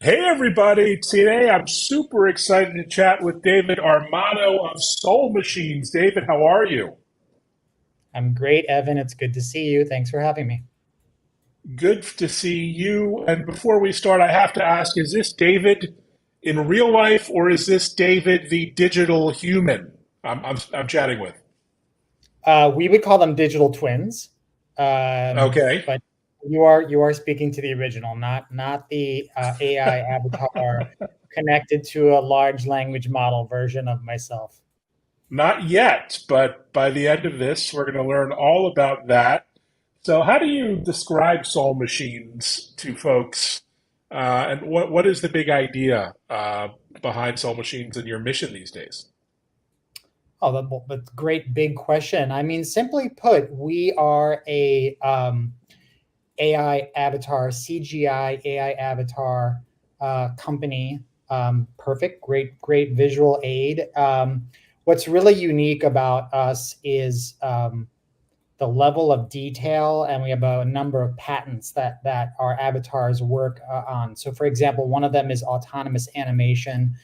Hey everybody, today I'm super excited to chat with David Armano of Soulmachines. David, how are you? I'm great, Evan. It's good to see you. Thanks for having me. Good to see you. And before we start, I have to ask, is this David in real life or is this David the digital human I'm chatting with? We would call them digital twins, Okay. but you are speaking to the original, not the AI avatar connected to a large language model version of myself. Not yet, but by the end of this, we're going to learn all about that. So, how do you describe Soul Machines to folks? And what is the big idea behind Soul Machines and your mission these days? Oh, that's a great big question. I mean, simply put, we are a AI avatar, CGI AI avatar company. Perfect, great visual aid. What's really unique about us is the level of detail, and we have a number of patents that our avatars work on. So, for example, one of them is autonomous animation,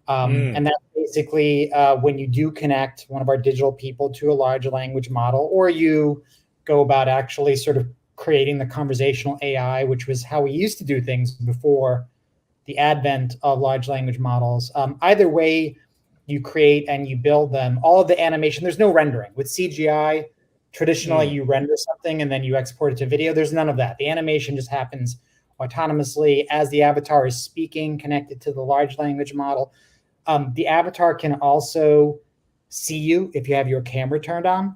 Mm, and that's basically when you do connect one of our digital people to a large language model, or you go about actually sort of creating the conversational AI, which was how we used to do things before the advent of large language models. Either way, you create and you build them. All of the animation, there's no rendering. With CGI, traditionally mm. you render something and then you export it to video. There's none of that. The animation just happens autonomously as the avatar is speaking, connected to the large language model. The avatar can also see you if you have your camera turned on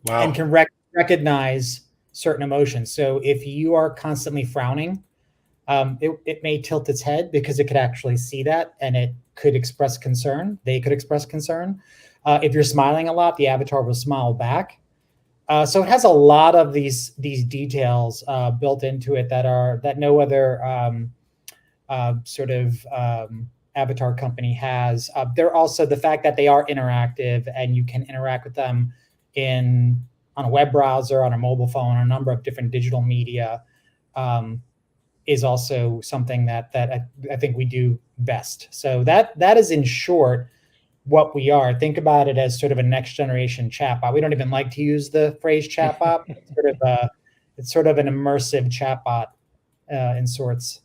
and Wow. can recognize certain emotions. So if you are constantly frowning, it may tilt its head because it could actually see that and it could express concern. They could express concern. If you're smiling a lot, the avatar will smile back. So it has a lot of these details built into it that no other sort of avatar company has. They're also the fact that they are interactive and you can interact with them in on a web browser, on a mobile phone, on a number of different digital media. Um, is also something that I think we do best. So that is in short what we are. Think about it as sort of a next generation chatbot. We don't even like to use the phrase chatbot. It's sort of an immersive chatbot in sorts.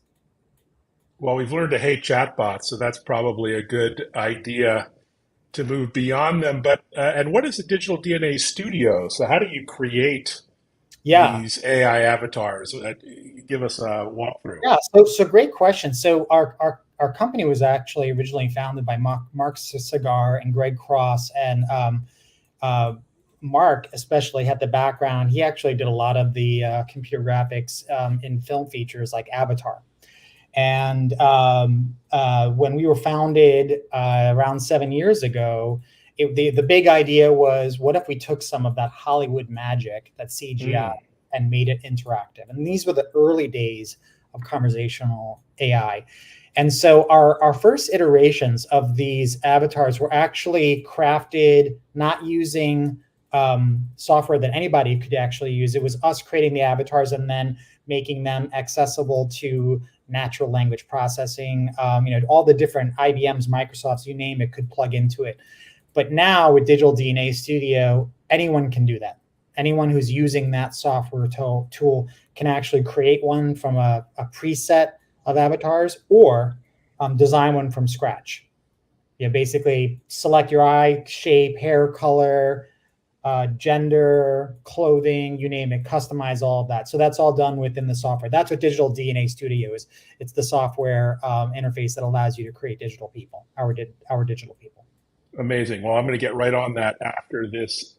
Well, we've learned to hate chatbots, so that's probably a good idea to move beyond them. But and what is a digital DNA studio? So, how do you create Yeah, these AI avatars? Give us a walkthrough. yeah. So great question. So our company was actually originally founded by Mark Cigar and Greg Cross, and uh, Mark especially had the background. He actually did a lot of the computer graphics in film features like Avatar. And when we were founded around 7 years ago, the big idea was, what if we took some of that Hollywood magic, that CGI, Mm, and made it interactive? And these were the early days of conversational AI. And so our first iterations of these avatars were actually crafted not using software that anybody could actually use. It was us creating the avatars and then making them accessible to natural language processing, all the different IBMs, Microsofts, you name it, could plug into it. But now with Digital DNA Studio, anyone can do that. Anyone who's using that software tool can actually create one from a preset of avatars or design one from scratch. Basically select your eye shape, hair color, gender, clothing, you name it, customize all of that. So that's all done within the software. That's what Digital DNA Studio is. It's the software interface that allows you to create digital people, our digital people. amazing. Well, I'm going to get right on that after this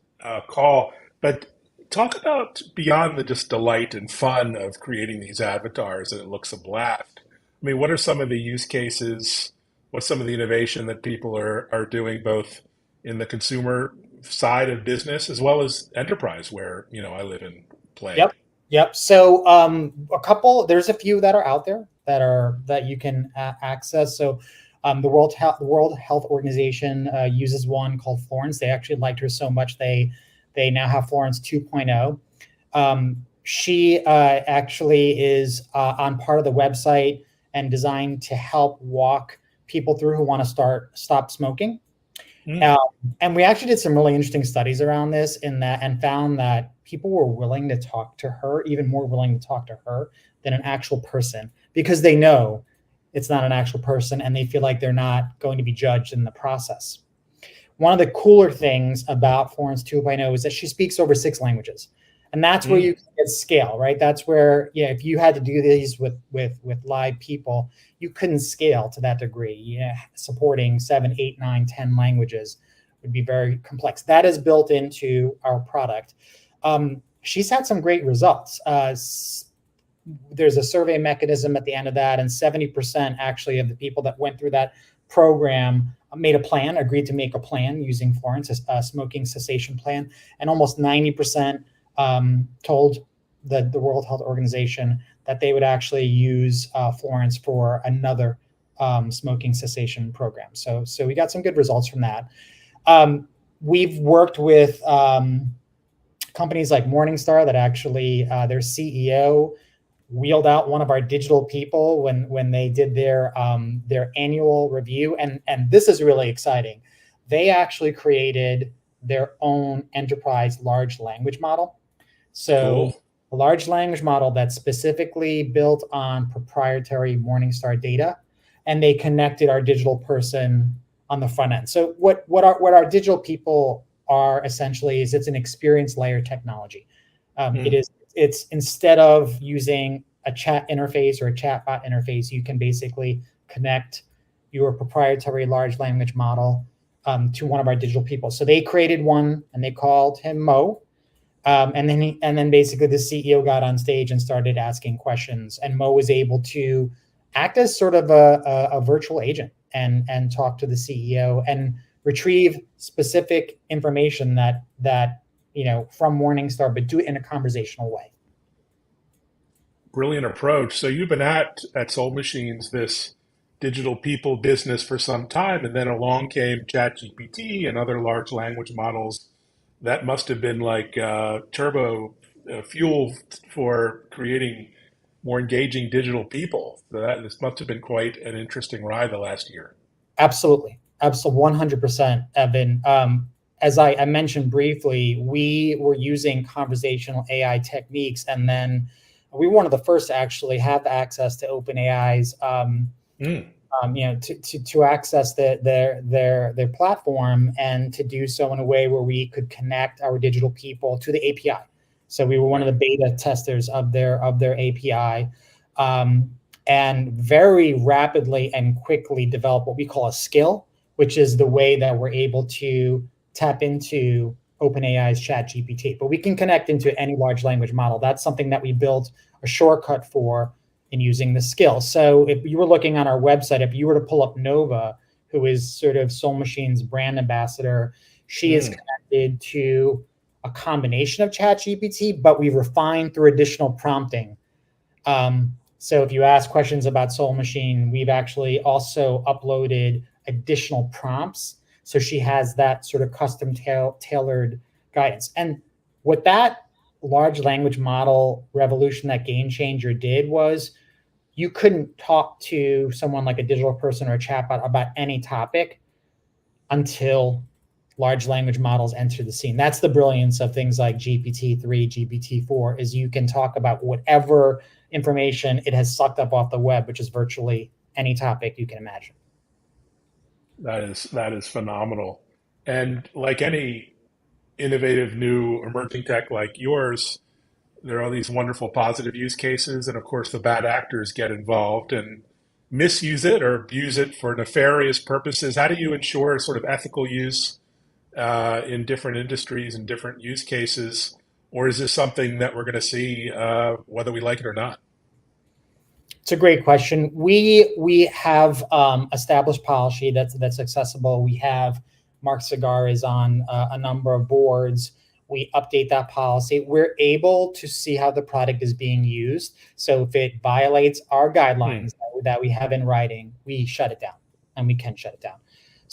call. But talk about beyond the just delight and fun of creating these avatars, and it looks a blast. I mean, what are some of the use cases? What's some of the innovation that people are doing both in the consumer side of business as well as enterprise, where I live and play? Yep. Yep. So there's a few that are out there that you can access. So the World Health Organization uses one called Florence. They actually liked her so much they now have Florence 2.0. She actually is on part of the website, and designed to help walk people through who want to stop smoking. Mm. And we actually did some really interesting studies around this and found that people were willing to talk to her, even more willing to talk to her than an actual person, because they know it's not an actual person and they feel like they're not going to be judged in the process. One of the cooler things about Florence 2.0 is that she speaks over 6 languages. And that's where Mm. you can get scale, right? That's where, if you had to do these with live people, you couldn't scale to that degree. Supporting 7, 8, 9, 10 languages would be very complex. That is built into our product. She's had some great results. There's a survey mechanism at the end of that, and 70% actually of the people that went through that program agreed to make a plan using Florence, a smoking cessation plan, and almost 90% told the World Health Organization that they would actually use Florence for another smoking cessation program. So we got some good results from that. We've worked with companies like Morningstar that actually their CEO wheeled out one of our digital people when they did their annual review, and this is really exciting. They actually created their own enterprise large language model. So Cool. a large language model that's specifically built on proprietary Morningstar data, and they connected our digital person on the front end. So what our digital people are essentially is it's an experience layer technology. Mm. It's instead of using a chat interface or a chatbot interface, you can basically connect your proprietary large language model to one of our digital people. So they created one and they called him Mo. And then basically the CEO got on stage and started asking questions, and Mo was able to act as sort of a virtual agent and talk to the CEO and retrieve specific information that from Morningstar, but do it in a conversational way. Brilliant approach. So you've been at Soulmachines, this digital people business for some time, and then along came ChatGPT and other large language models. That must have been like turbo fuel for creating more engaging digital people. This must have been quite an interesting ride the last year. Absolutely. Absolutely. 100%, Evan. As I mentioned briefly, we were using conversational AI techniques, and then we were one of the first to actually have access to OpenAI's, Mm. to access their platform, and to do so in a way where we could connect our digital people to the API. So we were one of the beta testers of their API, and very rapidly and quickly develop what we call a skill, which is the way that we're able to tap into OpenAI's ChatGPT. But we can connect into any large language model. That's something that we built a shortcut for in using the skill. So if you were looking on our website, if you were to pull up Nova, who is sort of Soulmachines' brand ambassador, she is Mm. connected to a combination of ChatGPT, but we refined through additional prompting. So if you ask questions about Soulmachine, we've actually also uploaded additional prompts. So she has that sort of custom tailored guidance. And what that large language model revolution, that game changer did was you couldn't talk to someone like a digital person or a chatbot about any topic until large language models enter the scene. That's the brilliance of things like GPT-3, GPT-4, is you can talk about whatever information it has sucked up off the web, which is virtually any topic you can imagine. That is phenomenal. And like any innovative new emerging tech like yours, there are all these wonderful positive use cases, and of course the bad actors get involved and misuse it or abuse it for nefarious purposes. How do you ensure sort of ethical use in different industries and different use cases, or is this something that we're going to see whether we like it or not? It's a great question. We have established policy that's accessible. We have Mark Cigar is on a number of boards. We update that policy. We're able to see how the product is being used. So if it violates our Hmm. guidelines that we have in writing, we shut it down, and we can shut it down.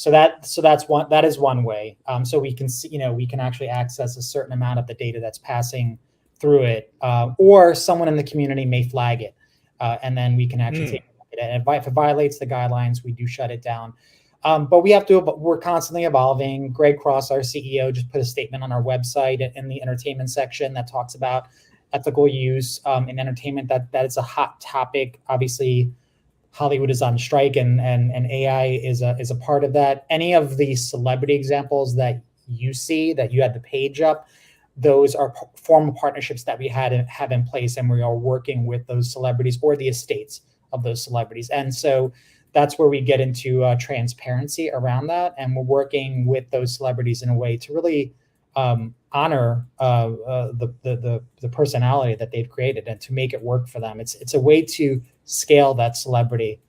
That is one way. So we can see, we can actually access a certain amount of the data that's passing through it, or someone in the community may flag it, and then we can actually Hmm. take a look at And if it violates the guidelines, we do shut it down. But we're constantly evolving. Greg Cross, our CEO, just put a statement on our website in the entertainment section that talks about ethical use in entertainment. That is a hot topic. Obviously, Hollywood is on strike, and AI is a part of that. Any of the celebrity examples that you see that you had the page up, those are formal partnerships that we have in place, and we are working with those celebrities or the estates of those celebrities. And so that's where we get into transparency around that, and we're working with those celebrities in a way to really honor the personality that they've created and to make it work for them. It's a way to scale that celebrity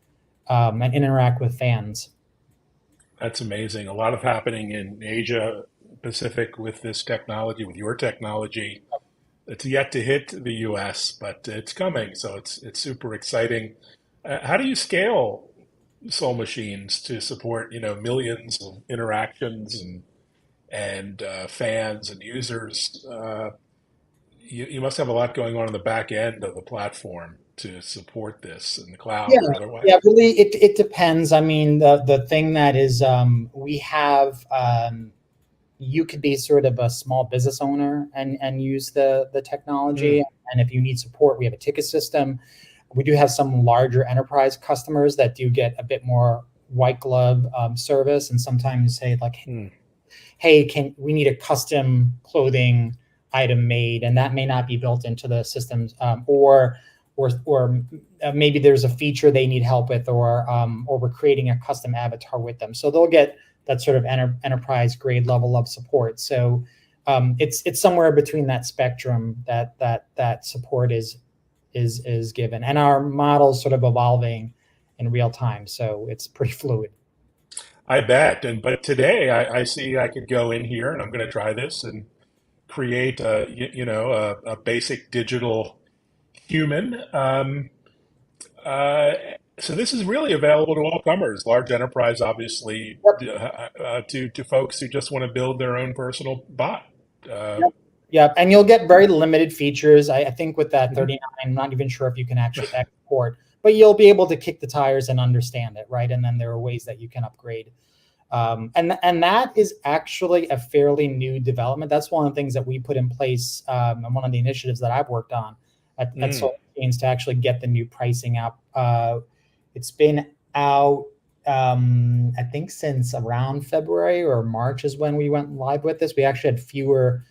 and interact with fans. That's amazing. A lot of happening in Asia Pacific with this technology, with your technology. It's yet to hit the US, but it's coming. So it's super exciting. How do you scale Soulmachines to support, millions of interactions and fans and users? You must have a lot going on in the back end of the platform to support this in the Yeah, cloud or otherwise. yeah, really, it depends. I mean, the thing that is, we have, you could be sort of a small business owner and use the technology. Mm, And if you need support, we have a ticket system. We do have some larger enterprise customers that do get a bit more white glove service, and sometimes say like, mm. hey, we need a custom clothing item made, and that may not be built into the systems, or maybe there's a feature they need help with, or we're creating a custom avatar with them, so they'll get that sort of enterprise grade level of support. So it's somewhere between that spectrum that support is given, and our model's sort of evolving in real time, so it's pretty fluid. I bet. But today I see I could go in here and I'm going to try this and create a basic digital human. Uh, so this is really available to all comers, large enterprise, obviously, to folks who just want to build their own personal bot. Uh, Yep. Yep. And you'll get very limited features. I think with that mhm. 39, I'm not even sure if you can actually export, but you'll be able to kick the tires and understand it, right? And then there are ways that you can upgrade. And that is actually a fairly new development. That's one of the things that we put in place, and one of the initiatives that I've worked on at Mm, Soulmachines to actually get the new pricing out. It's been out, I think, since around February or March is when we went live with this. We actually had fewer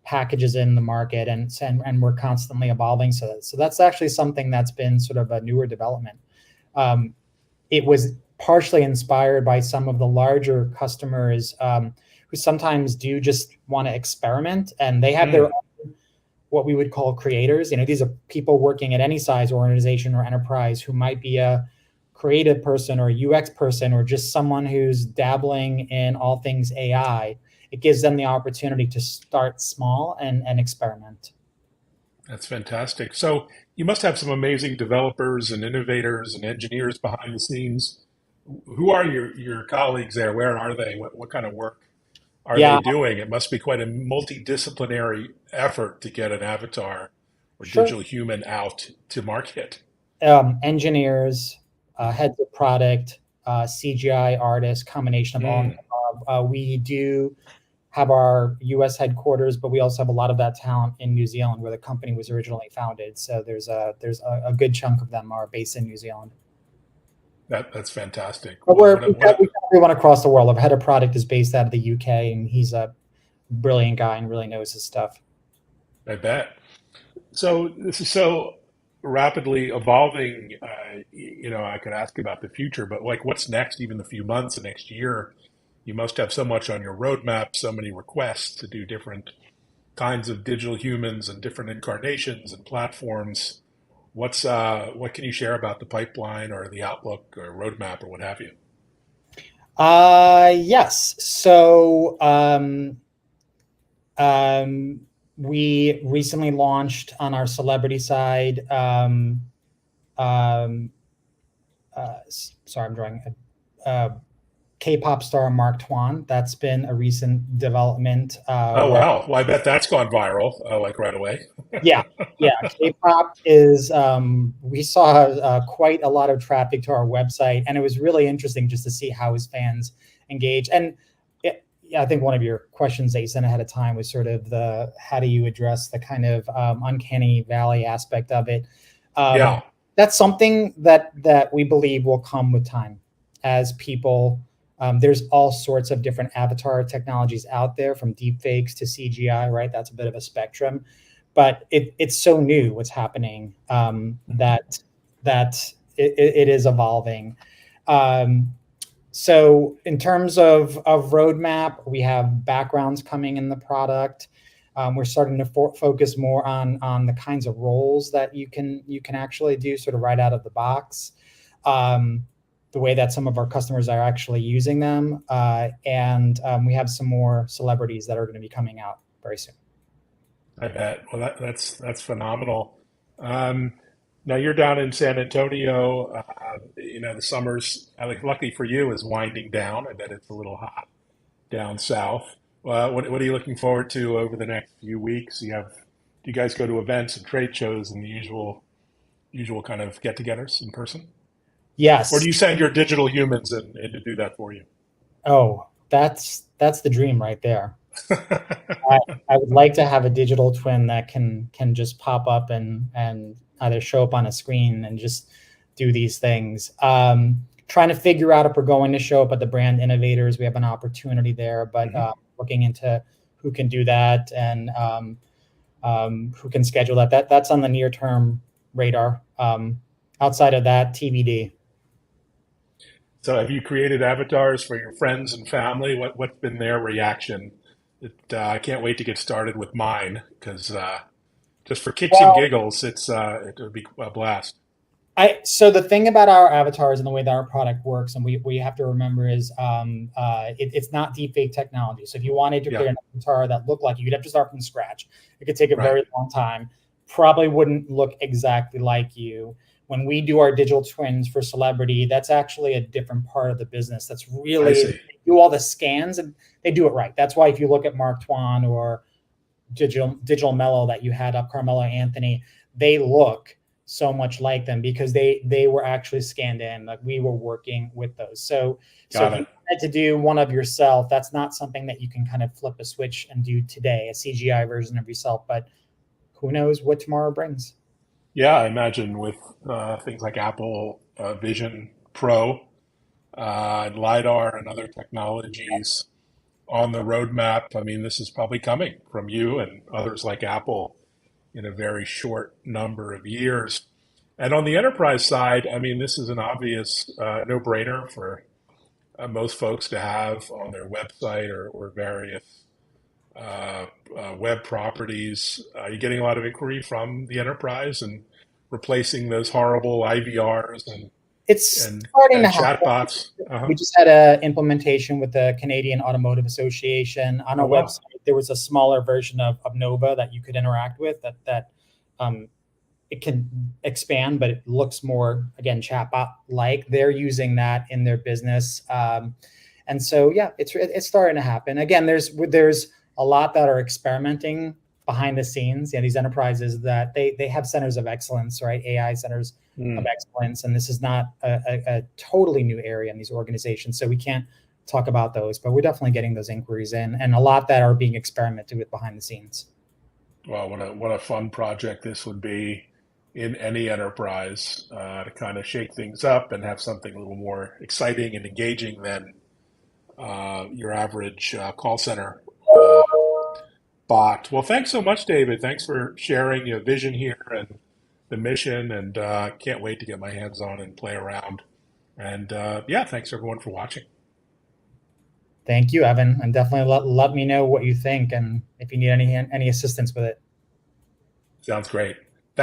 packages in the market, and we're constantly evolving. So that's actually something that's been sort of a newer development. It was partially inspired by some of the larger customers, who sometimes do just want to experiment, and they have their mm. own, what we would call creators. These are people working at any size organization or enterprise who might be a creative person or a UX person or just someone who's dabbling in all things AI. It gives them the opportunity to start small and experiment. That's fantastic. So you must have some amazing developers and innovators and engineers behind the scenes. Who are your colleagues there? Where are they? What kind of work are they Yeah, doing? It must be quite a multidisciplinary effort to get an avatar or sure. digital human out to market. Engineers, heads of product, CGI artists, combination of all of Mm, the above. We do have our US headquarters, but we also have a lot of that talent in New Zealand where the company was originally founded. So there's a good chunk of them are based in New Zealand. that's fantastic. But What a, what a, we have everyone across the world. Our head of product is based out of the UK, and he's a brilliant guy and really knows his stuff. I bet. So this is so rapidly evolving. I could ask about the future, but like, what's next? Even the few months, the next year, you must have so much on your roadmap, so many requests to do different kinds of digital humans and different incarnations and platforms. What can you share about the pipeline or the outlook or roadmap or what have you? Yes. So um, we recently launched on our celebrity side. Um, sorry, I'm drawing. K-pop star Mark Twain. That's been a recent development. Oh Where wow! Well, I bet that's gone viral, like right away. Yeah, yeah, K-pop is. We saw quite a lot of traffic to our website, and it was really interesting just to see how his fans engage. And yeah, I think one of your questions that you sent ahead of time was sort of the how do you address the kind of uncanny valley aspect of it. Yeah, That's something that we believe will come with time as people. There's all sorts of different avatar technologies out there, from deep fakes to CGI, right? That's a bit of a spectrum, but it's so new what's happening, that it is evolving. Um, so in terms of roadmap, we have backgrounds coming in the product. We're starting to focus more on the kinds of roles that you can actually do sort of right out of the box. The way that some of our customers are actually using them, and we have some more celebrities that are going to be coming out very soon. I bet. Well, that's phenomenal. Um, Now you're down in San Antonio. The summer's, luckily for you, is winding down. I bet it's a little hot down south. What are you looking forward to over the next few weeks? Do you guys go to events and trade shows and the usual kind of get-togethers in person, or do Yes. you send your digital humans in to do that for you? Oh, that's the dream right there. I, I would like to have a digital twin that can just pop up and either show up on a screen and just do these things. Trying to figure out if we're going to show up at the brand innovators. We have an opportunity there, but Mhm. looking into who can do that and who can schedule that. That's on the near term radar. Outside of that, TBD. So, have you created avatars for your friends and family? What's been their reaction? I can't wait to get started with mine because just for kicks and Well, giggles, it would be a blast. So the thing about our avatars and the way that our product works, and we have to remember, is it's not deepfake technology. So if you wanted to Yeah, create an avatar that looked like you, you'd have to start from scratch. It could take a right. very long time. Probably wouldn't look exactly like you. When we do our digital twins for celebrity, that's actually a different part of the business. That's I really see. they do all the scans and they do it right. That's why if you look at Mark Twain or digital mellow that you had up, Carmelo Anthony, they look so much like them because they were actually scanned in. Like we were working with those. So Got if you it. wanted to do one of yourself, that's not something that you can kind of flip a switch and do today, a CGI version of yourself. But who knows what tomorrow brings? Yeah, I imagine with things like Apple Vision Pro and LiDAR and other technologies on the roadmap. I mean, this is probably coming from you and others like Apple in a very short number of years. And on the enterprise side, I mean, this is an obvious no-brainer for most folks to have on their website or various web properties. You're getting a lot of inquiry from the enterprise and replacing those horrible IVRs It's and, starting to and happen. chatbots. Uh-huh. We just had an implementation with the Canadian Automotive Association. On Oh, our wow. website, there was a smaller version of Nova that you could interact with that um, it can expand, but it looks more, again, chatbot like. They're using that in their business. And so, yeah, it's starting to happen. Again, there's a lot that are experimenting behind the scenes. Yeah, these enterprises that they have centers of excellence, right? AI centers of Mm. excellence, and this is not a totally new area in these organizations. So we can't talk about those, but we're definitely getting those inquiries in, and a lot that are being experimented with behind the scenes. Well, what a fun project this would be in any enterprise to kind of shake things up and have something a little more exciting and engaging than your average call center bot. Well, thanks so much, David. Thanks for sharing your vision here and the mission, and can't wait to get my hands on and play around. And yeah, thanks everyone for watching. Thank you, Evan, and definitely let me know what you think and if you need any assistance with it. Sounds great.